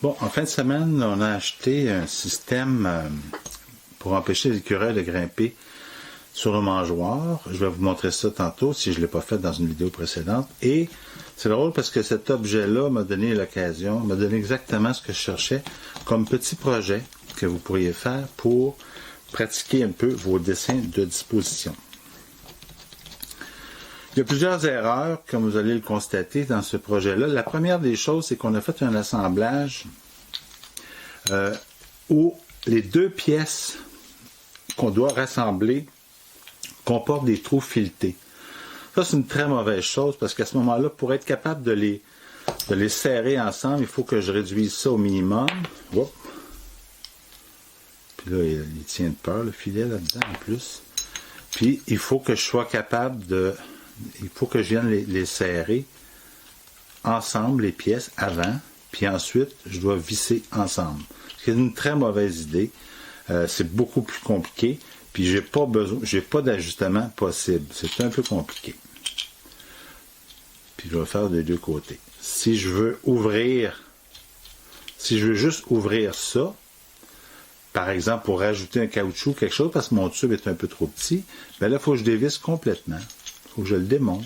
Bon, en fin de semaine, on a acheté un système pour empêcher les écureuils de grimper sur le mangeoire. Je vais vous montrer ça tantôt si je ne l'ai pas fait dans une vidéo précédente. Et c'est drôle parce que cet objet-là m'a donné l'occasion, m'a donné exactement ce que je cherchais comme petit projet que vous pourriez faire pour pratiquer un peu vos dessins de disposition. Il y a plusieurs erreurs, comme vous allez le constater dans ce projet-là. La première des choses, c'est qu'on a fait un assemblage où les deux pièces qu'on doit rassembler comportent des trous filetés. Ça, c'est une très mauvaise chose parce qu'à ce moment-là, pour être capable de les serrer ensemble, il faut que je réduise ça au minimum. Oups. Puis là, il tient de peur, le filet là-dedans en plus. Puis, il faut que je sois capable de... Il faut que je vienne les serrer ensemble, les pièces, avant. Puis ensuite, je dois visser ensemble. C'est une très mauvaise idée. C'est beaucoup plus compliqué. Puis j'ai pas d'ajustement possible. C'est un peu compliqué. Puis je vais faire des deux côtés. Si je veux juste ouvrir ça, par exemple, pour rajouter un caoutchouc, quelque chose, parce que mon tube est un peu trop petit, bien là, il faut que je dévisse complètement. Il faut que je le démonte.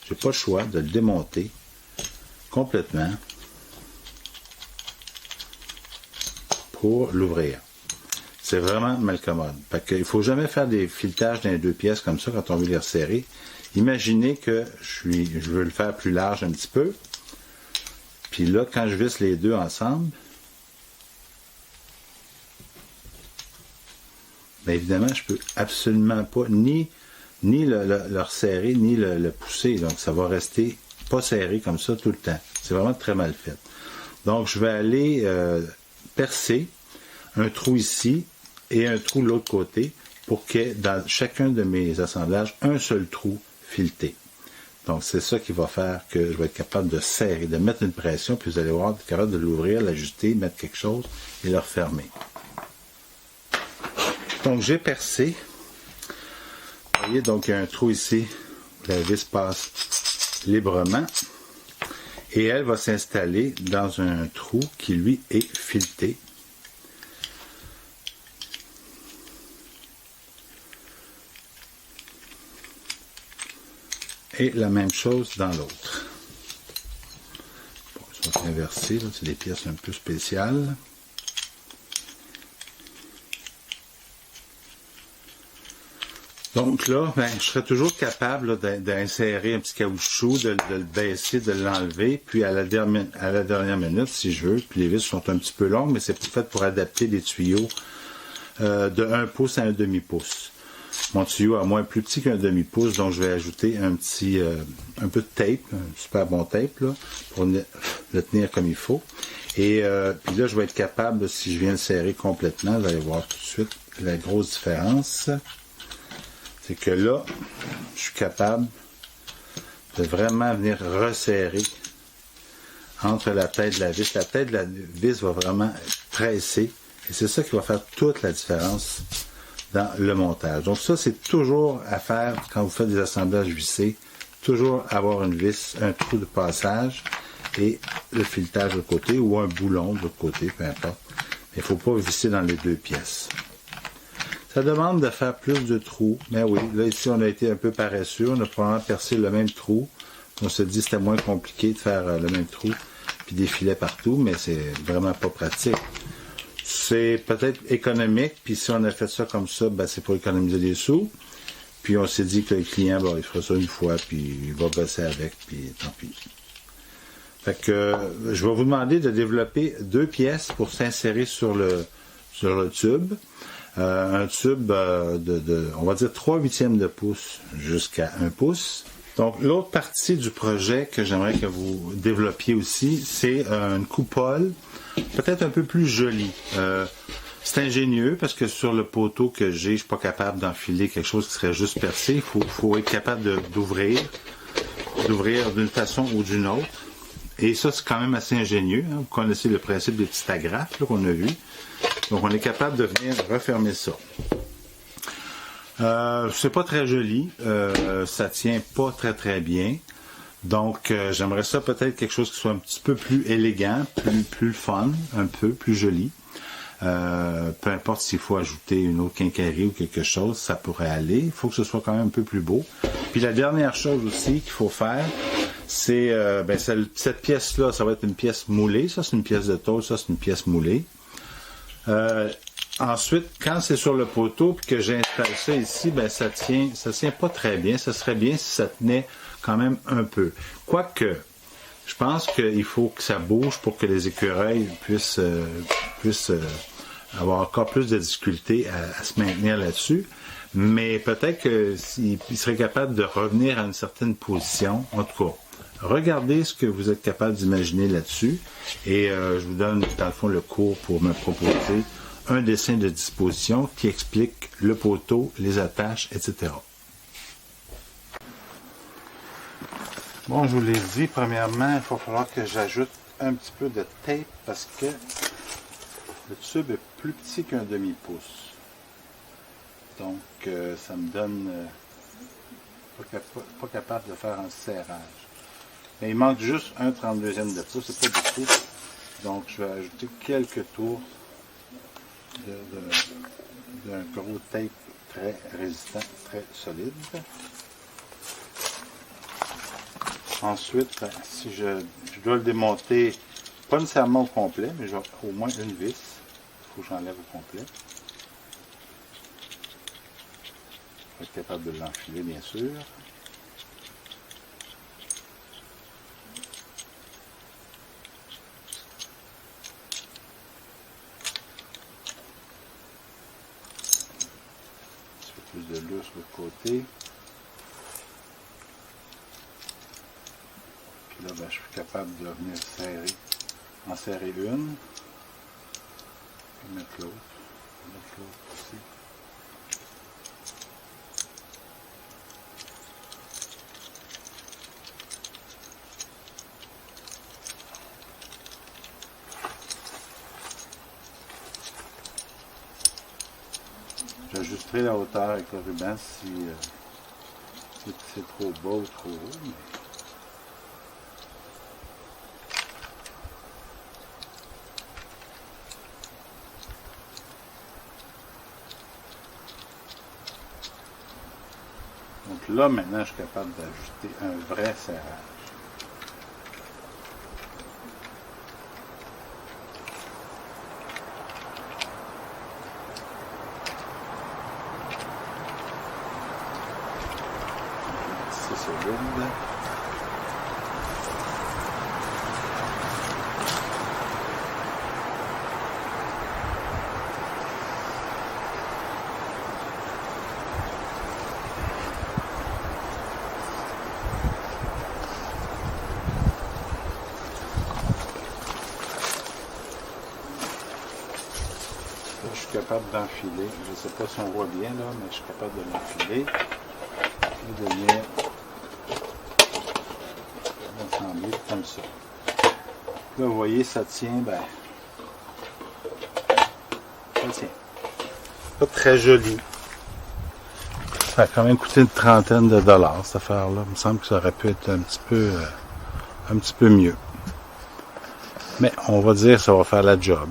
Je n'ai pas le choix de le démonter complètement pour l'ouvrir. C'est vraiment malcommode. Il ne faut jamais faire des filetages dans les deux pièces comme ça quand on veut les resserrer. Imaginez que je veux le faire plus large un petit peu. Puis là, quand je visse les deux ensemble, bien évidemment, je ne peux absolument pas ni le resserrer, ni le pousser. Donc, ça va rester pas serré comme ça tout le temps. C'est vraiment très mal fait. Donc, je vais aller percer un trou ici et un trou de l'autre côté pour qu'il y ait dans chacun de mes assemblages un seul trou fileté. Donc, c'est ça qui va faire que je vais être capable de serrer, de mettre une pression, puis vous allez voir, être capable de l'ouvrir, l'ajuster, mettre quelque chose et le refermer. Donc, j'ai percé. Vous voyez, donc il y a un trou ici où la vis passe librement et elle va s'installer dans un trou qui, lui, est fileté. Et la même chose dans l'autre. Bon, ils sont inversés, c'est des pièces un peu spéciales. Donc là, je serai toujours capable d'insérer un petit caoutchouc, de le baisser, de l'enlever, puis à la dernière minute, si je veux, puis les vis sont un petit peu longues, mais c'est fait pour adapter les tuyaux de 1 pouce à 1 demi-pouce. Mon tuyau a moins plus petit qu'un demi-pouce, donc je vais ajouter un peu de tape, un super bon tape, là, pour le tenir comme il faut. Et puis là, je vais être capable, si je viens le serrer complètement, vous allez voir tout de suite la grosse différence. C'est que là, je suis capable de vraiment venir resserrer entre la tête de la vis. La tête de la vis va vraiment presser et c'est ça qui va faire toute la différence dans le montage. Donc ça, c'est toujours à faire quand vous faites des assemblages vissés. Toujours avoir une vis, un trou de passage et le filetage de l'autre côté ou un boulon de l'autre côté, peu importe. Mais il ne faut pas visser dans les deux pièces. Ça demande de faire plus de trous. Mais oui, là ici on a été un peu paresseux. On a probablement percé le même trou. On se dit que c'était moins compliqué de faire le même trou puis des filets partout, mais c'est vraiment pas pratique. C'est peut-être économique, puis si on a fait ça comme ça, c'est pour économiser des sous. Puis on s'est dit que le client, il fera ça une fois, puis il va bosser avec, puis tant pis. Fait que je vais vous demander de développer 2 pièces pour s'insérer sur le tube. Un tube on va dire 3/8 de pouce jusqu'à 1 pouce. Donc, l'autre partie du projet que j'aimerais que vous développiez aussi, c'est une coupole, peut-être un peu plus jolie. C'est ingénieux parce que sur le poteau que j'ai, je ne suis pas capable d'enfiler quelque chose qui serait juste percé. Il faut être capable d'ouvrir d'une façon ou d'une autre. Et ça, c'est quand même assez ingénieux. Vous connaissez le principe des petits agrafes qu'on a vu. Donc, on est capable de venir refermer ça. C'est pas très joli. Ça tient pas très très bien. Donc, j'aimerais ça peut-être quelque chose qui soit un petit peu plus élégant, plus fun, un peu plus joli. Peu importe s'il faut ajouter une autre quincaillerie ou quelque chose, ça pourrait aller. Il faut que ce soit quand même un peu plus beau. Puis la dernière chose aussi qu'il faut faire, c'est cette pièce-là, ça va être une pièce moulée. Ça, c'est une pièce de tôle, ça, c'est une pièce moulée. Ensuite, quand c'est sur le poteau puis que j'installe ça ici, ça tient pas très bien. Ça serait bien si ça tenait quand même un peu. Quoique, je pense qu'il faut que ça bouge pour que les écureuils puissent avoir encore plus de difficultés à se maintenir là-dessus. Mais peut-être qu'ils seraient capables de revenir à une certaine position. En tout cas, regardez ce que vous êtes capable d'imaginer là-dessus. Et je vous donne, dans le fond, le cours pour me proposer un dessin de disposition qui explique le poteau, les attaches, etc. Bon, je vous l'ai dit, premièrement, il va falloir que j'ajoute un petit peu de tape parce que le tube est plus petit qu'un demi-pouce. Donc, ça me donne pas capable de faire un serrage. Mais il manque juste un 32e de pouce, c'est pas beaucoup. Donc, je vais ajouter quelques tours d'un gros tape très résistant, très solide. Ensuite, si je dois le démonter, pas nécessairement au complet, mais genre au moins une vis. Il faut que j'enlève au complet. Je vais être capable de l'enfiler, bien sûr. Un petit peu plus de lousse sur l'autre côté. Là, je suis capable de venir en serrer une, et mettre l'autre aussi. J'ajusterai la hauteur avec le ruban si c'est trop bas ou trop haut. Mais... Donc là, maintenant, je suis capable d'ajouter un vrai serrage. C'est solide. Je suis capable d'enfiler. Je ne sais pas si on voit bien là, mais je suis capable de l'enfiler et de venir l'assembler comme ça. Là, vous voyez, ça tient, ça tient. Pas très joli. Ça a quand même coûté une trentaine de dollars, cette affaire-là. Il me semble que ça aurait pu être un petit peu mieux. Mais on va dire que ça va faire la job.